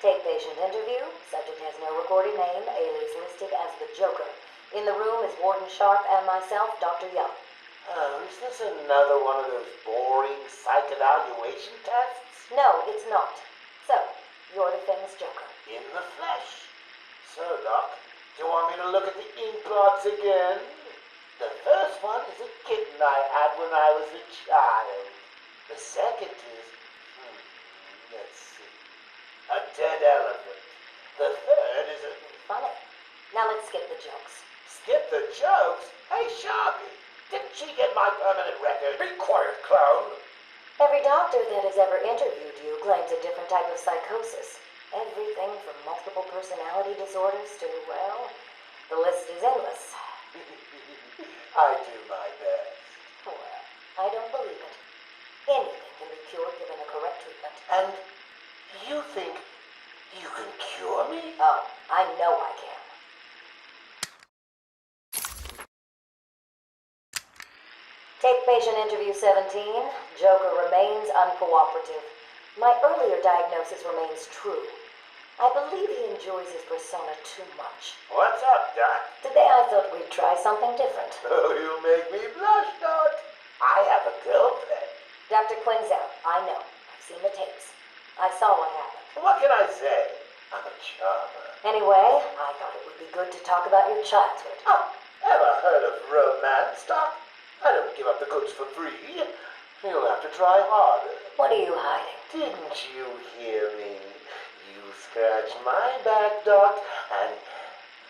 Take patient interview. Subject has no recorded name. Alias listed as the Joker. In the room is Warden Sharp and myself, Dr. Young. Oh, is this another one of those boring psych evaluation tests? No, it's not. So, you're the famous Joker. In the flesh. So, Doc, do you want me to look at the ink blots again? The first one is a kitten I had when I was a child. The second is, let's see, a dead elephant. The third is a... Funny. Now let's skip the jokes. Skip the jokes? Hey, Sharpie, didn't she get my permanent record? Be quiet, clown. Every doctor that has ever interviewed you claims a different type of psychosis. Everything from multiple personality disorders to, well, the list is endless. I do my best. Well, I don't believe it. Anything can be cured given a correct treatment. And you think you can cure me? Oh, I know I can. Take patient interview 17. Joker remains uncooperative. My earlier diagnosis remains true. I believe he enjoys his persona too much. What's up, Doc? Today I thought we'd try something different. Oh, you make me blush, Doc. I have a girlfriend. Dr. Quinzel, I know. I've seen the tapes. I saw what happened. What can I say? I'm a charmer. Anyway, I thought it would be good to talk about your childhood. Oh, ever heard of romance, Doc? I don't give up the goods for free. You'll have to try harder. What are you hiding? Didn't you hear me? You scratched my back, Doc, and,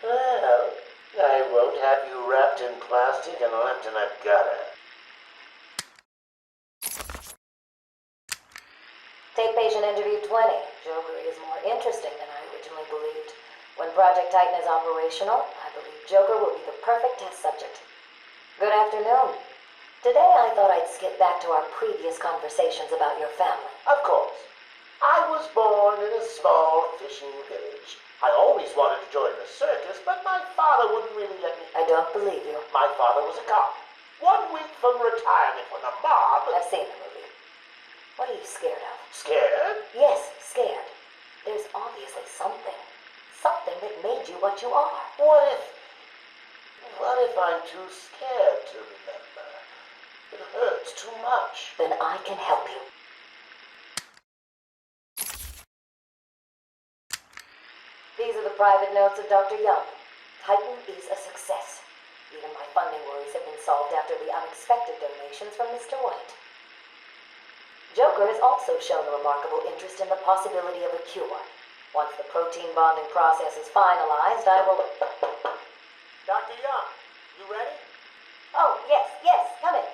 well, I won't have you wrapped in plastic and left in a gutter. Take patient interview 20. Joker is more interesting than I originally believed. When Project Titan is operational, I believe Joker will be the perfect test subject. Good afternoon. Today I thought I'd skip back to our previous conversations about your family. Of course. I was born in a small fishing village. I always wanted to join the circus, but my father wouldn't really let me. I don't believe you. My father was a cop. 1 week from retirement when the mob... I've seen the movie. What are you scared of? Scared? Yes, scared. There's obviously something. Something that made you what you are. What if I'm too scared to remember? It hurts too much. Then I can help you. These are the private notes of Dr. Young. Titan is a success. Even my funding worries have been solved after the unexpected donations from Mr. White. Joker has also shown a remarkable interest in the possibility of a cure. Once the protein bonding process is finalized, I will... Dr. Young, you ready? Oh, yes, come in.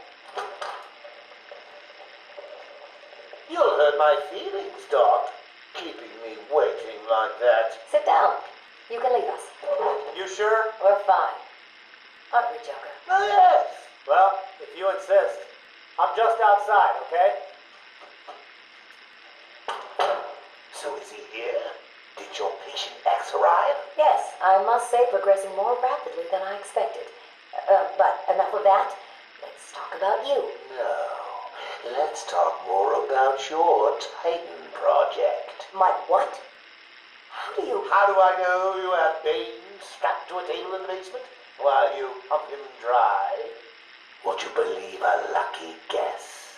You'll hurt my feelings, Doc. Keeping me waiting like that. Sit down. You can leave us. You sure? We're fine. Aren't we, Joker? Oh, yes. Well, if you insist. I'm just outside, okay? So is he here? Did your patient X arrive? Yes, I must say progressing more rapidly than I expected. But enough of that. Let's talk about you. No. Let's talk more about your Titan project. My what? How How do I know you have Bane strapped to a table in the basement while you pump him dry? Would you believe a lucky guess?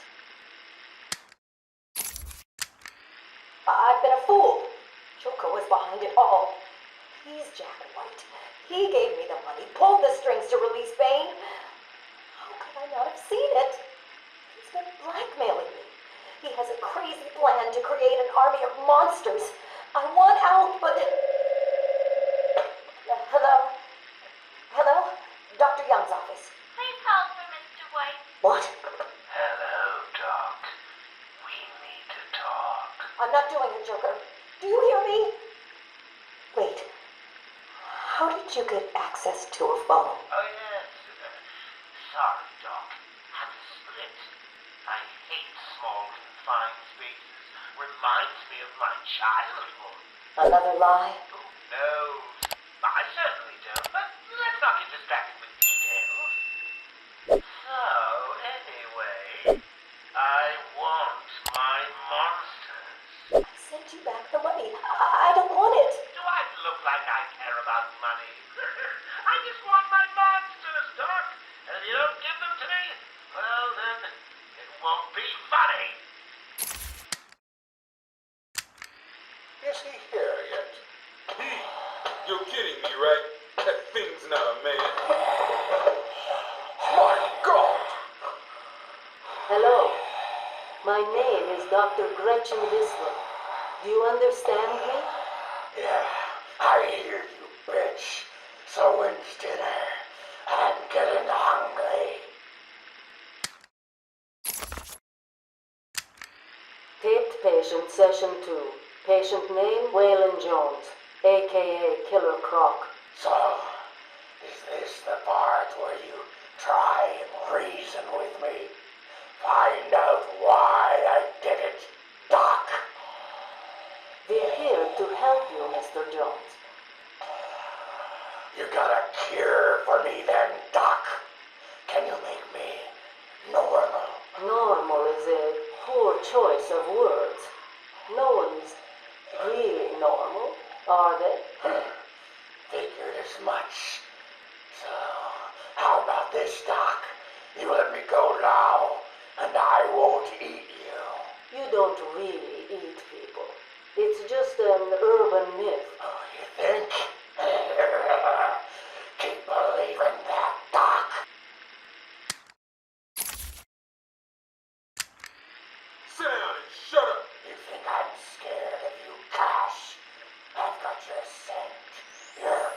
I've been a fool. Joker was behind it all. He's Jack White. He gave me the money, pulled the strings to release Bane. How could I not have seen it? He's been blackmailing me. He has a crazy plan to create an army of monsters. I want out, but... Hello? Hello? Dr. Young's office. Please hold for Mr. White. What? Hello, Doc. We need to talk. I'm not doing it, Joker. Do you hear me? Wait. How did you get access to a phone? Oh, yes. Sorry, Doc. Had to split. I hate small, confined spaces. Reminds me of my childhood. Another lie? Who knows? I certainly don't, but let's not get distracted with details. So, anyway, I want my monsters. I sent you back the money. I don't like I care about money. I just want my monsters, Doc. And if you don't give them to me, well then, it won't be funny. Is he here yet? You're kidding me, right? That thing's not a man. My God! Hello. My name is Dr. Gretchen Whistler. Do you understand me? Yeah, I hear you, bitch. So when's dinner? I'm getting hungry. Taped patient session 2. Patient name Waylon Jones, a.k.a. Killer Croc. So, is this the part where you try and reason with me? Find out why I did it, Doc. We're here to help you, Mr. Jones. You got a cure for me then, Doc? Can you make me normal? Normal is a poor choice of words. No one's really normal, are they? Figured as much. So, how about this, Doc? You let me go now, and I won't eat you. You don't really eat people. It's just an urban myth. Oh, you think? Keep believing that, Doc. Sit down and shut up. You think I'm scared of you, Cash? I've got your scent. You're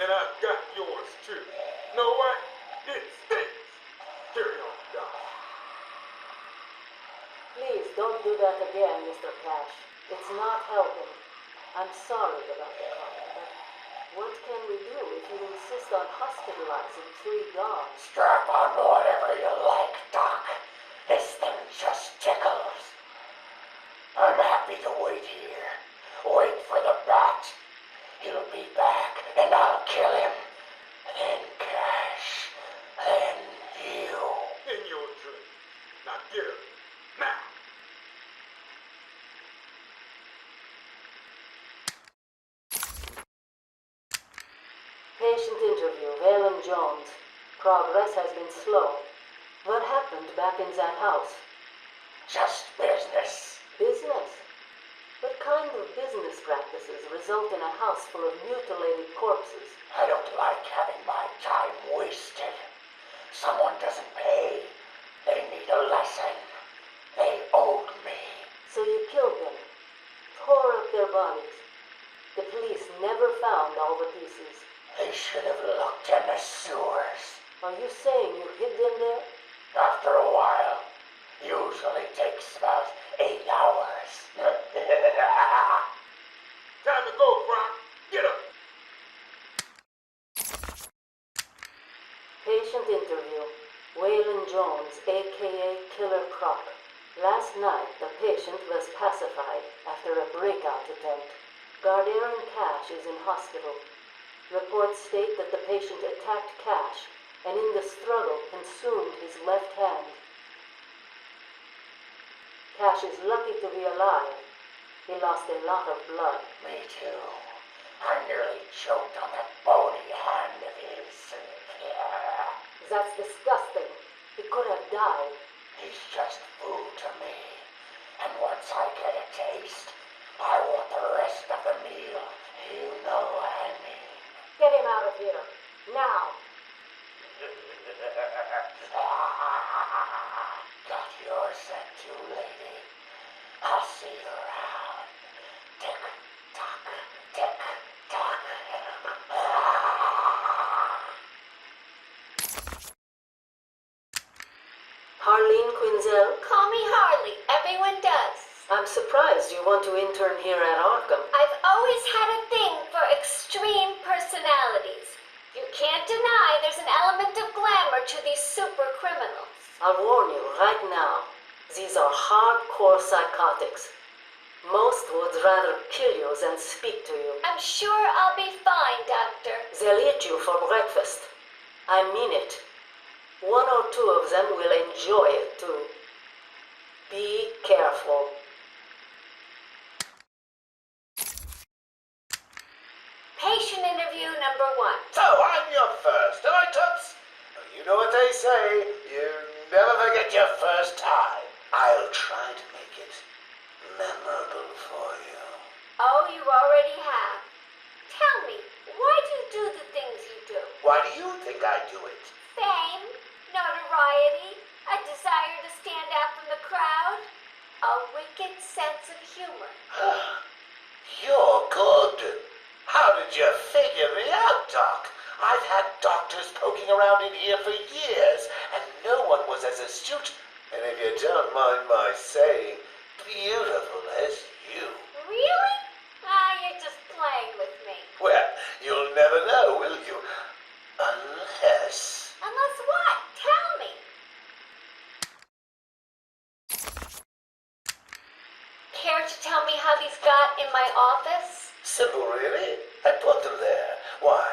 And I've got yours too. Know what? It stinks. Carry on, Doc. Please don't do that again, Mr. Cash. It's not helping. I'm sorry about the comment, but what can we do if you insist on hospitalizing 3 dogs? Strap on whatever you like, Doc. This thing just tickles. I'm happy to wait here. Wait for the bat. He'll be back, and I'll kill him. Then Cash. Then you. In your dream. Now get up. Now. Patient interview, Waylon Jones. Progress has been slow. What happened back in that house? Just business. Business? What kind of business practices result in a house full of mutilated corpses? I don't like having my time wasted. Someone doesn't pay. They need a lesson. They owed me. So you killed them, tore up their bodies. The police never found all the pieces. They should have looked in the sewers. Are you saying you hid them there? After a while. Usually takes about 8 hours. Time to go, Frank. Get up. Patient interview. Waylon Jones, a.k.a. Killer Croc. Last night, the patient was pacified after a breakout attempt. Gardarin Cash is in hospital. Reports state that the patient attacked Cash and in the struggle consumed his left hand. Cash is lucky to be alive. He lost a lot of blood. Me too. I nearly choked on that bony hand of his. That's disgusting. He could have died. He's just food to me. And once I get a taste, I want the rest of the meal. You know what I mean. Get him out of here. Now. Got your scent too, lady. I'll see you around. Tick tock, tick tock. Harleen Quinzel, Call me Harley. Everyone does. I'm surprised you want to intern here at Arkham. I've always had a thing for extreme personalities. You can't deny there's an element of glamour to these super criminals. I'll warn you right now. These are hardcore psychotics. Most would rather kill you than speak to you. I'm sure I'll be fine, Doctor. They'll eat you for breakfast. I mean it. 1 or 2 of them will enjoy it too. Be careful. say, you never forget your first time. I'll try to make it memorable for you. Oh, you already have. Tell me, why do you do the things you do? Why do you think I do it? Fame, notoriety, a desire to stand out from the crowd, a wicked sense of humor. You're good. How did you figure me out, Doc? I've had doctors poking around in here for years, and no one was as astute, and if you don't mind my saying, beautiful as you. Really? You're just playing with me. Well, you'll never know, will you? Unless... Unless what? Tell me. Care to tell me how these got in my office? Simple, really. I put them there. Why?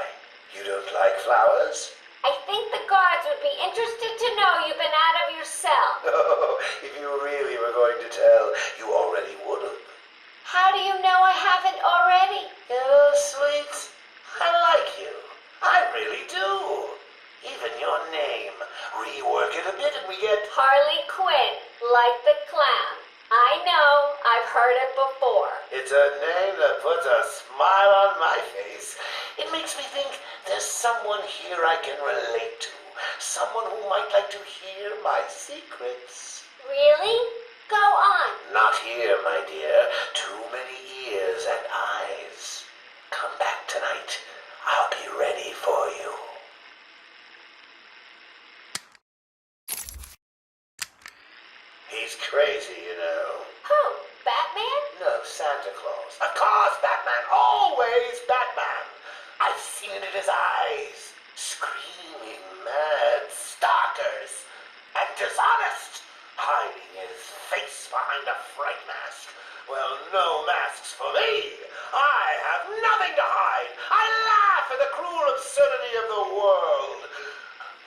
You don't like flowers? I think the guards would be interested to know you've been out of your cell. Oh, if you really were going to tell, you already would have. How do you know I haven't already? Oh, sweet. I like you. I really do. Even your name. Rework it a bit and we get... Harley Quinn, like the clown. I know, I've heard it before. It's a name that puts a smile on my face. It makes me think there's someone here I can relate to. Someone who might like to hear my secrets. Really? Go on. Not here, my dear. Too many ears and eyes. Come back tonight. I'll be ready for you. He's crazy, you know. Who? Batman? No, Santa Claus. Of course, Batman. Always Batman. I've seen it in his eyes. Screaming mad stalkers. And dishonest. Hiding his face behind a fright mask. Well, no masks for me. I have nothing to hide. I laugh at the cruel absurdity of the world.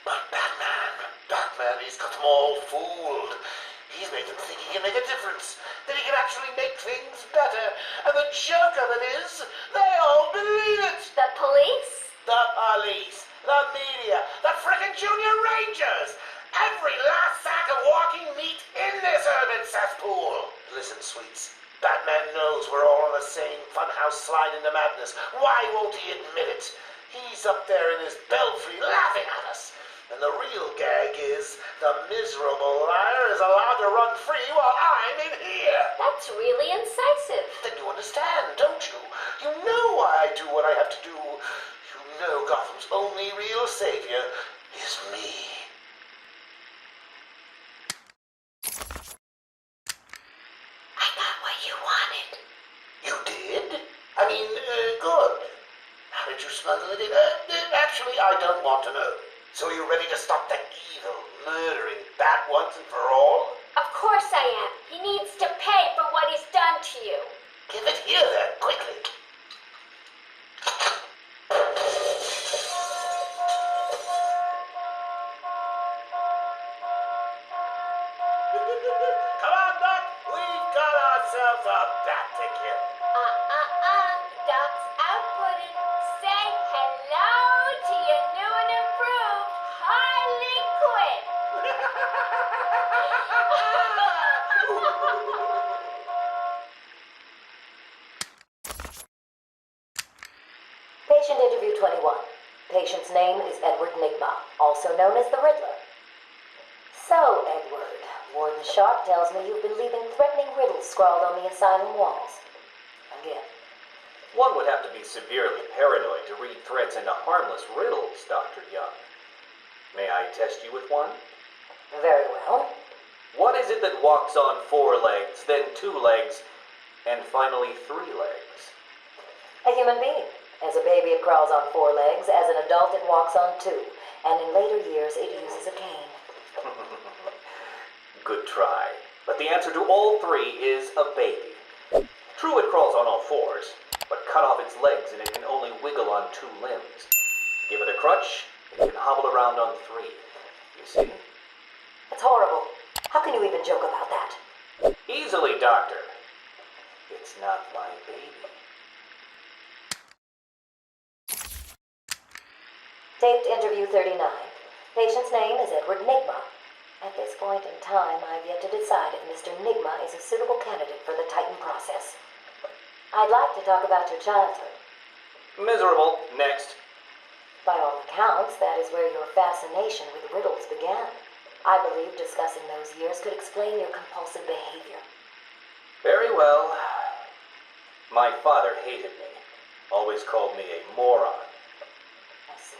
But Batman, he's got them all fooled. He's made them think he can make a difference, that he can actually make things better. And the joke of it is, they all believe it. The police? The police, the media, the frickin' junior rangers. Every last sack of walking meat in this urban cesspool. Listen, sweets. Batman knows we're all on the same funhouse slide into madness. Why won't he admit it? He's up there in his belfry laughing at us. And the real gag is the miserable liar is allowed to run free while I'm in here. That's really incisive. Then you understand, don't you? You know why I do what I have to do. You know Gotham's only real savior is me. I got what you wanted. You did? I mean, good. How did you smuggle it in? Actually, I don't want to know. So are you ready to stop that evil, murdering bat once and for all? Of course I am. He needs to pay for what he's done to you. Give it here then, quickly. Come on, Doc. We've got ourselves a bat to kill. Doc's outputting. Say hello to your new and improved Harley Quinn. Patient interview 21. Patient's name is Edward Nigma, also known as the Riddler. So, Edward, Warden Sharp tells me you've been leaving threatening riddles scrawled on the asylum walls. Again. One would have to be severely paranoid to read threats into harmless riddles, Dr. Young. May I test you with one? Very well. What is it that walks on 4 legs, then 2 legs, and finally 3 legs? A human being. As a baby, it crawls on 4 legs. As an adult, it walks on 2. And in later years, it uses a cane. Good try. But the answer to all 3 is a baby. True, it crawls on all 4s, but cut off its legs and it can only wiggle on 2 limbs. Give it a crutch, it can hobble around on 3. You see? That's horrible. How can you even joke about that? Easily, Doctor. It's not my baby. Taped interview 39. Patient's name is Edward Nigma. At this point in time, I've yet to decide if Mr. Nigma is a suitable candidate for the Titan process. I'd like to talk about your childhood. Miserable. Next. By all accounts, that is where your fascination with riddles began. I believe discussing those years could explain your compulsive behavior. Very well. My father hated me. Always called me a moron. I see.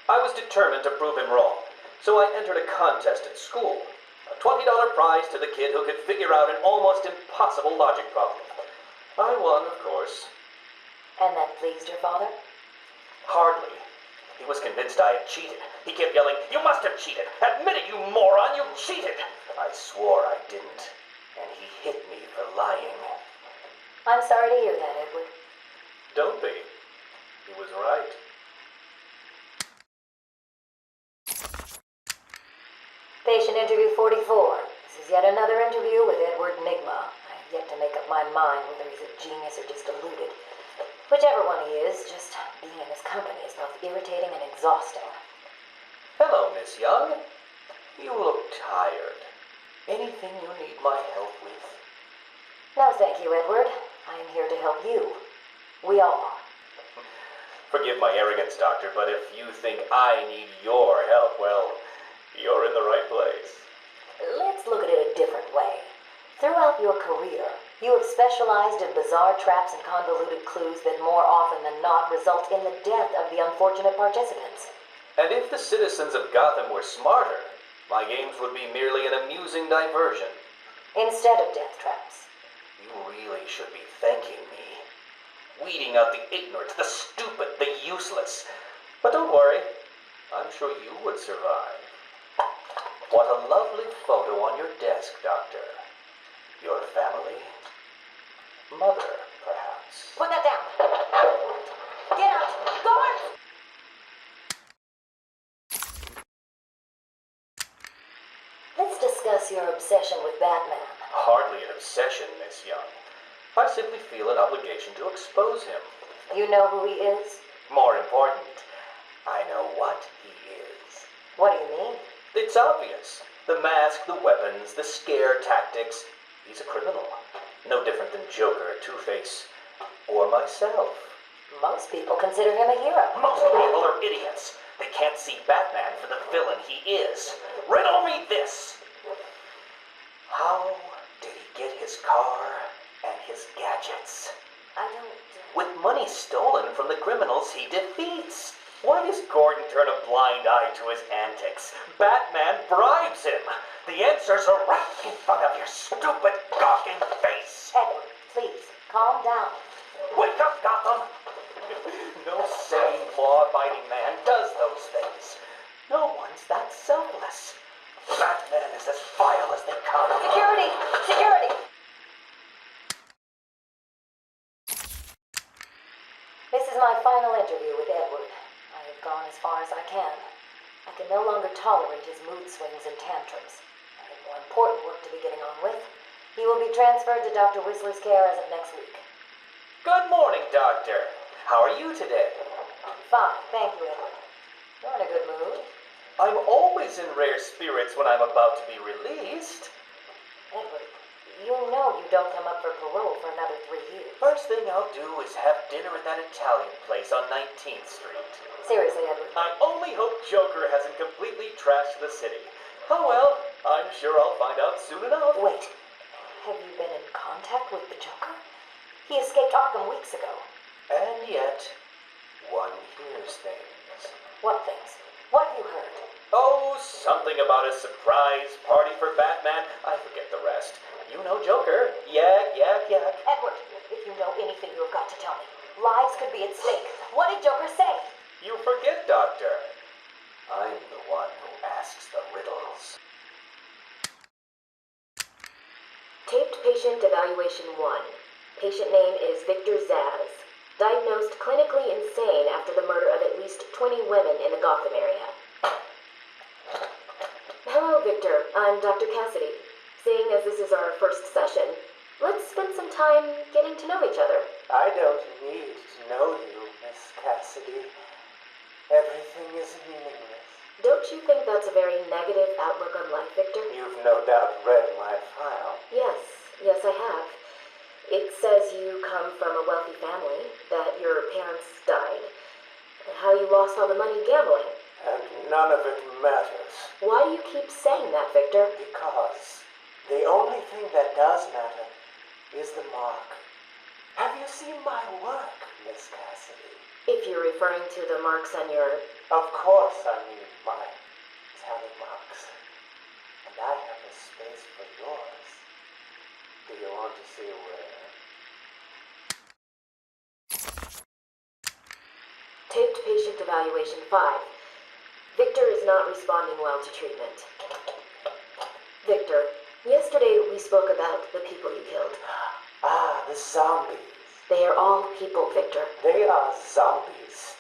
I was determined to prove him wrong, so I entered a contest at school. A $20 prize to the kid who could figure out an almost impossible logic problem. I won, of course. And that pleased your father? Hardly. He was convinced I had cheated. He kept yelling, "You must have cheated! Admit it, you moron! You cheated!" I swore I didn't, and he hit me for lying. I'm sorry to hear that, Edward. Don't be. He was right. Patient interview 44. This is yet another interview with Edward Nigma. I have yet to make up my mind whether he's a genius or just deluded. Whichever one he is, just being in his company is both irritating and exhausting. Hello, Miss Young. You look tired. Anything you need my help with? No, thank you, Edward. I am here to help you. We all are. Forgive my arrogance, Doctor, but if you think I need your help, well, you're in the right place. Let's look at it a different way. Throughout your career, you have specialized in bizarre traps and convoluted clues that more often than not result in the death of the unfortunate participants. And if the citizens of Gotham were smarter, my games would be merely an amusing diversion. Instead of death traps. You really should be thanking me. Weeding out the ignorant, the stupid, the useless. But don't worry, I'm sure you would survive. What a lovely photo on your desk, Doctor. Your family? Mother, perhaps. Put that down. Get out. Guard! Let's discuss your obsession with Batman. Hardly an obsession, Miss Young. I simply feel an obligation to expose him. You know who he is? More important, I know what he is. What do you mean? It's obvious. The mask, the weapons, the scare tactics. He's a criminal. No different than Joker, Two-Face, or myself. Most people consider him a hero. Most people are idiots. They can't see Batman for the villain he is. Riddle me this. How did he get his car and his gadgets? I don't... With money stolen from the criminals he defeats. Why does Gordon turn a blind eye to his antics? Batman bribes him. The answers are right in front of your stupid, gawking face. Edward, please, calm down. Wake up, Gotham! No sane, law-abiding man does those things. No one's that selfless. Batman is as vile as they come. Security! Security! This is my final interview with Edward. I have gone as far as I can. I can no longer tolerate his mood swings and tantrums. I have more important work to be getting on with. He will be transferred to Dr. Whistler's care as of next week. Good morning, Doctor. How are you today? Fine, thank you, Edward. You're in a good mood. I'm always in rare spirits when I'm about to be released. Edward, you know you don't come up for parole for another 3 years. First thing I'll do is have dinner at that Italian place on 19th Street. Seriously, Edward. I only hope Joker hasn't completely trashed the city. Oh well, I'm sure I'll find out soon enough. Wait, have you been in contact with the Joker? He escaped Arkham weeks ago. And yet, one hears things. What things? What have you heard? Oh, something about a surprise party for Batman. I forget the rest. You know Joker. Yak, yak, yak. Edward, if you know anything, you've got to tell me. Lives could be at stake. What did Joker say? You forget, Doctor. I'm the one who asks the riddles. Taped patient evaluation 1. Patient name is Victor Zaz. Diagnosed clinically insane after the murder of at least 20 women in the Gotham area. Hello, Victor. I'm Dr. Cassidy. Seeing as this is our first session, let's spend some time getting to know each other. I don't need to know you, Miss Cassidy. Everything is meaningless. Don't you think that's a very negative outlook on life, Victor? You've no doubt read my file. Yes, I have. It says you come from a wealthy family, that your parents died, and how you lost all the money gambling. And none of it matters. Why do you keep saying that, Victor? Because the only thing that does matter is the mark. Have you seen my work, Miss Cassidy? If you're referring to the marks on your... Of course I mean my tally marks. And I have a space for yours. Do you want to see where? Taped patient evaluation 5. Victor is not responding well to treatment. Victor, yesterday we spoke about the people you killed. Ah, the zombies. They are all people, Victor. They are zombies.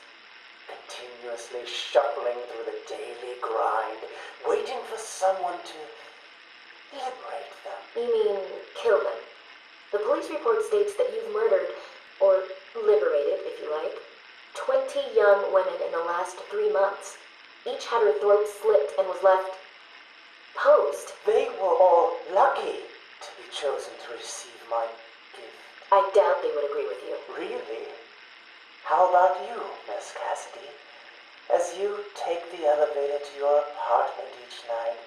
Continuously shuffling through the daily grind, waiting for someone to liberate them. You mean kill them? The police report states that you've murdered, or liberated, if you like, 20 young women in the last 3 months. Each had her throat slit and was left posed. They were all lucky to be chosen to receive my gift. I doubt they would agree with you. Really? How about you, Miss Cassidy? As you take the elevator to your apartment each night,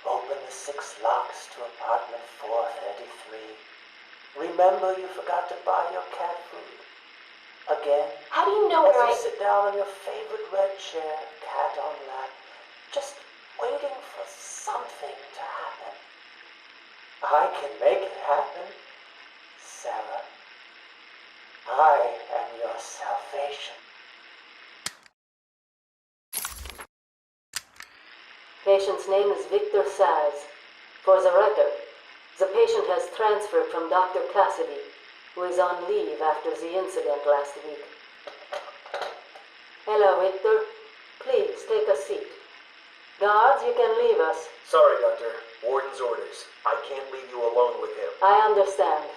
open the 6 locks to apartment 433. Remember you forgot to buy your cat food. Again, How do you know as where you sit down on your favorite red chair, cat on lap, just waiting for something to happen. I can make it happen, Sarah. I am your salvation. Patient's name is Victor Zaz. For the record, the patient has transferred from Dr. Cassidy, who is on leave after the incident last week. Hello, Victor. Please, take a seat. Guards, you can leave us. Sorry, Doctor. Warden's orders. I can't leave you alone with him. I understand.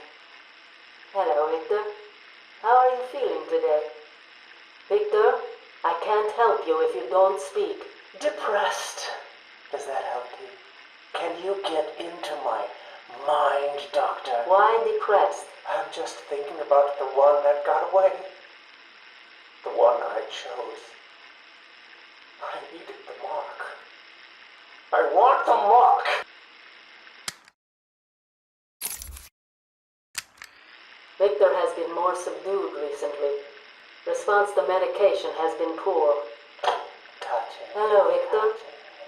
Hello, Victor. How are you feeling today? Victor, I can't help you if you don't speak. Depressed. Does that help you? Can you get into my mind, Doctor? Why depressed? I'm just thinking about the one that got away. The one I chose. I needed the mark. I want the mark! Victor has been more subdued recently. Response to medication has been poor. Touching. Hello, Victor.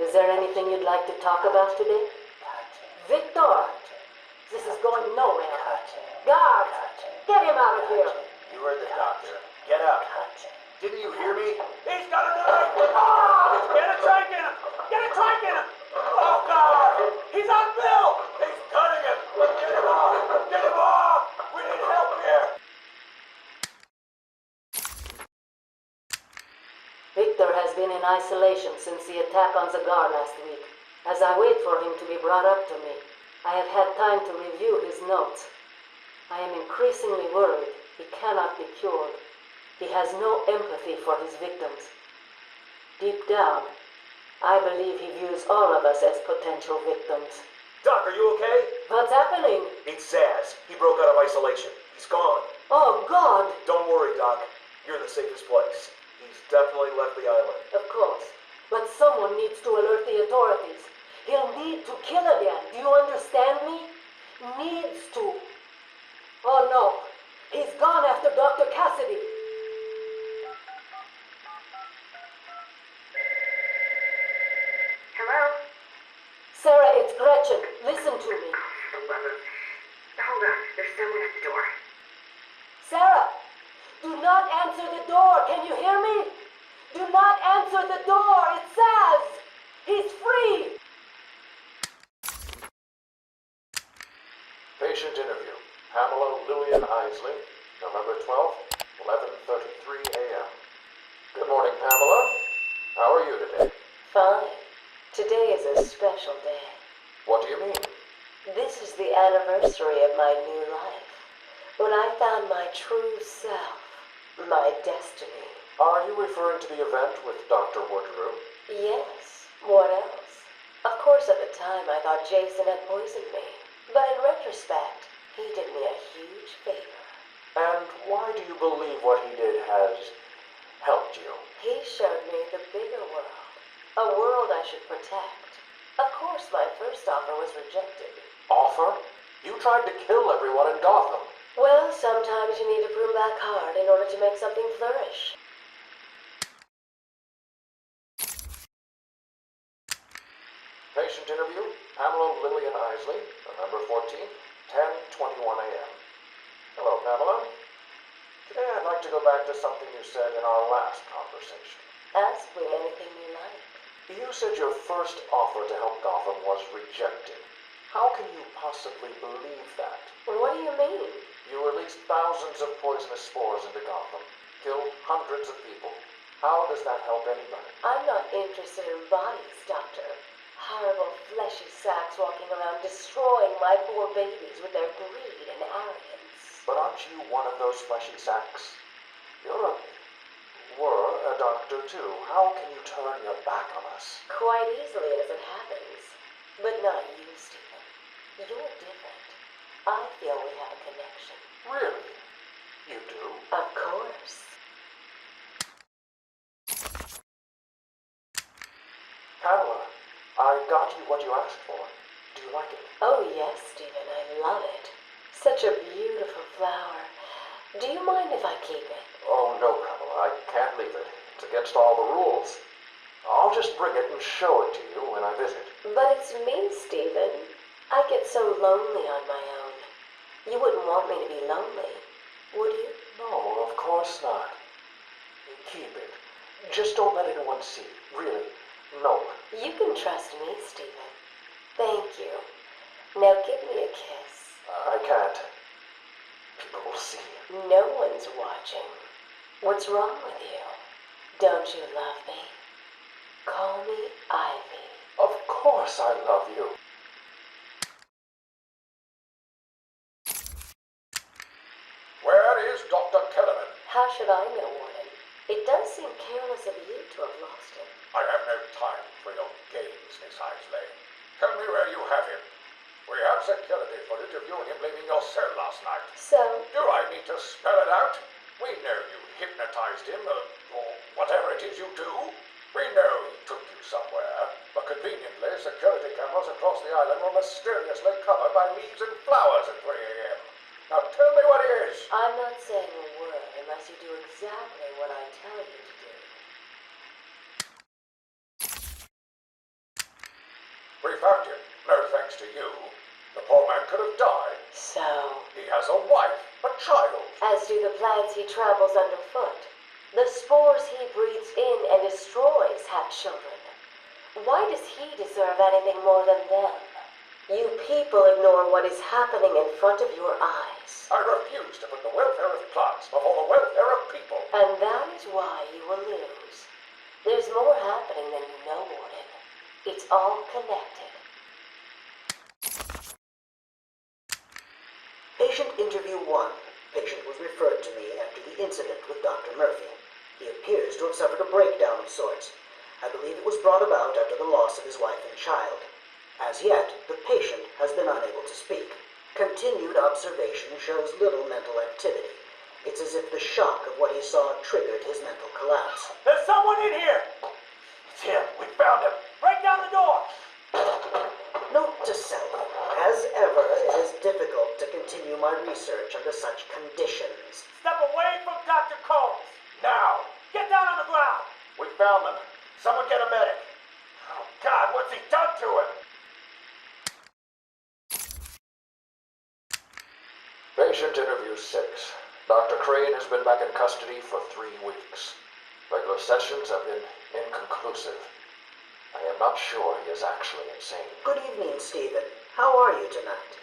Is there anything you'd like to talk about today? Touching. Victor! This is going nowhere. Touching. Guards! Get him out of here! You heard the doctor. Get out. Touching. Didn't you hear me? He's got a knife! Ah! Get a trike in him! Get a trike in him! Oh, God! He's on Bill! He's cutting him. Get him off! Get him off! We need help here! Victor has been in isolation since the attack on the guard last week. As I wait for him to be brought up to me, I have had time to review his notes. I am increasingly worried he cannot be cured. He has no empathy for his victims. Deep down, I believe he views all of us as potential victims. Doc, are you okay? What's happening? It's Zaz. He broke out of isolation. He's gone. Oh, God! Don't worry, Doc. You're in the safest place. He's definitely left the island. Of course. But someone needs to alert the authorities. He'll need to kill again. Do you understand me? Needs to. Oh, no. He's gone after Dr. Cassidy. Hello? Sarah, it's Gretchen. Listen to me. Hold on. There's someone at the door. Sarah, do not answer the door. Can you hear me? Do not answer the door. It says he's free. Patient interview. Pamela Lillian Isley, November 12th, 11:33 a.m. Good morning, Pamela. How are you today? Fine. Today is a special day. What do you mean? This is the anniversary of my new life. When I found my true self, my destiny. Are you referring to the event with Dr. Woodrow? Yes, what else? Of course, at the time, I thought Jason had poisoned me. But in retrospect, he did me a huge favor. And why do you believe what he did has helped you? He showed me the bigger world. A world I should protect. Of course, my first offer was rejected. Offer? You tried to kill everyone in Gotham. Well, sometimes you need to prune back hard in order to make something flourish. Patient interview, Pamela Lillian Isley, November 14th, 10:21 a.m. Hello, Pamela. Today I'd like to go back to something you said in our last conversation. Ask me anything you like. You said your first offer to help Gotham was rejected. How can you possibly believe that? What do you mean? You released thousands of poisonous spores into Gotham, killed hundreds of people. How does that help anybody? I'm not interested in bodies, Doctor. Horrible fleshy sacks walking around destroying my poor babies with their greed and arrogance. But aren't you one of those fleshy sacks? Were a doctor too. How can you turn your back on us? Quite easily as it happens. But not you, Stephen. You're different. I feel we have a connection. Really? You do? Of course. Pamela, I got you what you asked for. Do you like it? Oh yes, Stephen, I love it. Such a beautiful flower. Do you mind if I keep it? Oh, no, Pamela, I can't leave it. It's against all the rules. I'll just bring it and show it to you when I visit. But it's me, Stephen. I get so lonely on my own. You wouldn't want me to be lonely, would you? No, of course not. Keep it. Just don't let anyone see. Really, no one. You can trust me, Stephen. Thank you. Now give me a kiss. I can't. People will see. No one's watching. What's wrong with you? Don't you love me? Call me Ivy. Of course I love you. Where is Dr. Kellerman? How should I know, Warden? It does seem careless of you to have lost him. I have no time for your games, Miss Isley. Tell me where you have him. We have security footage of you and him leaving your cell last night. So, Do I need to spell it out? We know you hypnotized him, or whatever it is you do. We know he took you somewhere, but conveniently, security cameras across the island were mysteriously covered by leaves and flowers at 3 a.m. Now tell me what it is. I'm not saying a word unless you do exactly what I tell you to do. We found him, no thanks to you. The poor man could have died. So, He has a wife, a child. as do the plants he tramples underfoot. The spores he breathes in and destroys have children. Why does he deserve anything more than them? You people ignore what is happening in front of your eyes. I refuse to put the welfare of plants before the welfare of people. And that is why you will lose. There's more happening than you know, Warden. It's all connected. Patient interview 1. Patient was referred to me after the incident with Dr. Murphy. He appears to have suffered a breakdown of sorts. I believe it was brought about after the loss of his wife and child. As yet, the patient has been unable to speak. Continued observation shows little mental activity. It's as if the shock of what he saw triggered his mental collapse. There's someone in here! It's him. We found him. Break down the door! Note to self. As ever, it is difficult to continue my research under such conditions. Step away from Dr. Combs. Now. Get down on the ground. We found them. Someone get a medic. Oh, God, what's he done to him? Patient interview 6. Dr. Crane has been back in custody for 3 weeks. Regular sessions have been inconclusive. I am not sure he is actually insane. Good evening, Stephen. How are you tonight?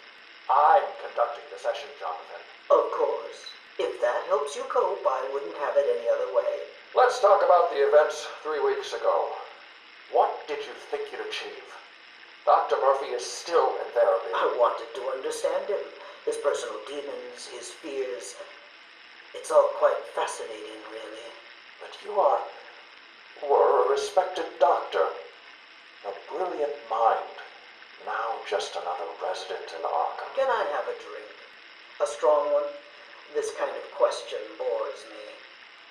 I'm conducting the session, Jonathan. Of course. If that helps you cope, I wouldn't have it any other way. Let's talk about the events 3 weeks ago. What did you think you'd achieve? Dr. Murphy is still in therapy. I wanted to understand him. His personal demons, his fears. It's all quite fascinating, really. But you are were a respected doctor, a brilliant mind, now just another resident in Arkham. Can I have a drink? A strong one? This kind of question bores me.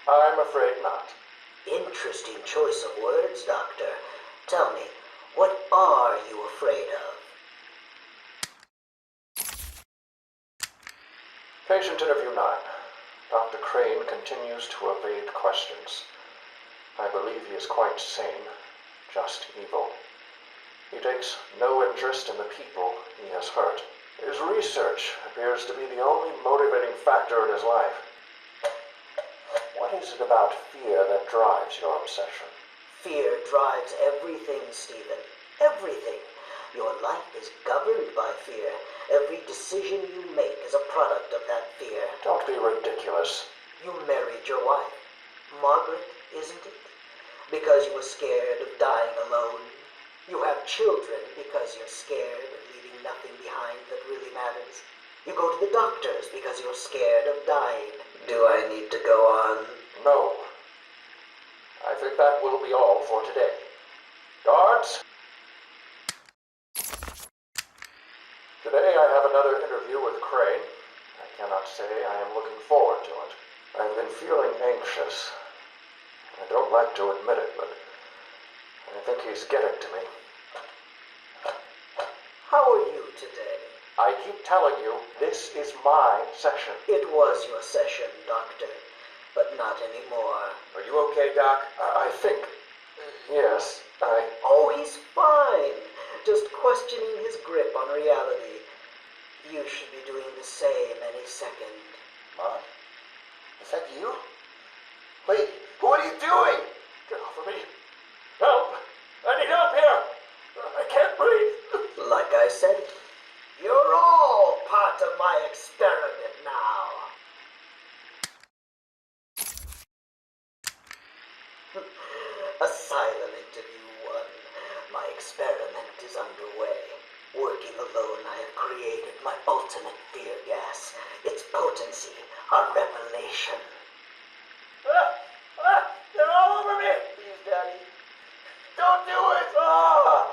I'm afraid not. Interesting choice of words, Doctor. Tell me, what are you afraid of? Patient interview 9. Dr. Crane continues to evade questions. I believe he is quite sane, just evil. He takes no interest in the people he has hurt. His research appears to be the only motivating factor in his life. What is it about fear that drives your obsession? Fear drives everything, Stephen. Everything. Your life is governed by fear. Every decision you make is a product of that fear. Don't be ridiculous. You married your wife, Margaret, isn't it? Because you were scared of dying alone. You have children because you're scared of leaving nothing behind that really matters. You go to the doctors because you're scared of dying. Do I need to go on? No. I think that will be all for today. Guards? Today I have another interview with Crane. I cannot say I am looking forward to it. I've been feeling anxious. I don't like to admit it, but I think he's getting to me. How are you today? I keep telling you, this is my session. It was your session, Doctor, but not anymore. Are you okay, Doc? I think... yes, Oh, he's fine. Just questioning his grip on reality. You should be doing the same any second. Mom? Is that you? Wait, what are you doing? Get off of me. Help! I need help here! I can't breathe! Like I said, you're all part of my experiment now. Asylum interview 1. My experiment is underway. Working alone, I have created my ultimate fear gas. Its potency, a revelation. They're all over me! Please, Daddy. Don't do it! Ah!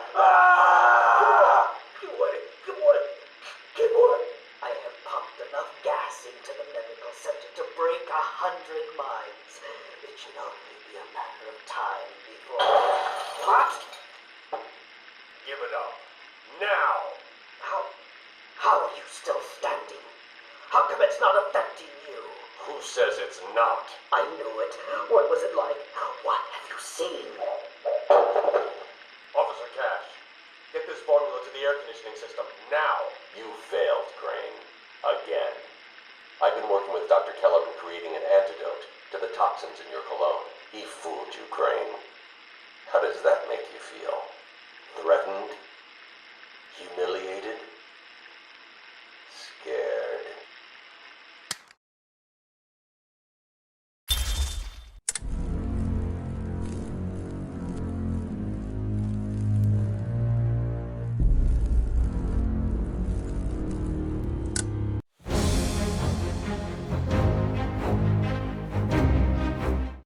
Give away. I have pumped enough gas into the medical center to break 100 minds. It should only be a matter of time before... What? Give it up. Now! How are you still standing? How come it's not affecting you? Who says it's not? I knew it. What was it like? What have you seen? Officer Cash, get this formula to the air conditioning system now. You failed, Crane. Again. I've been working with Dr. Keller in creating an antidote to the toxins in your cologne. He fooled you, Crane. How does that make you feel? Threatened? Humiliated?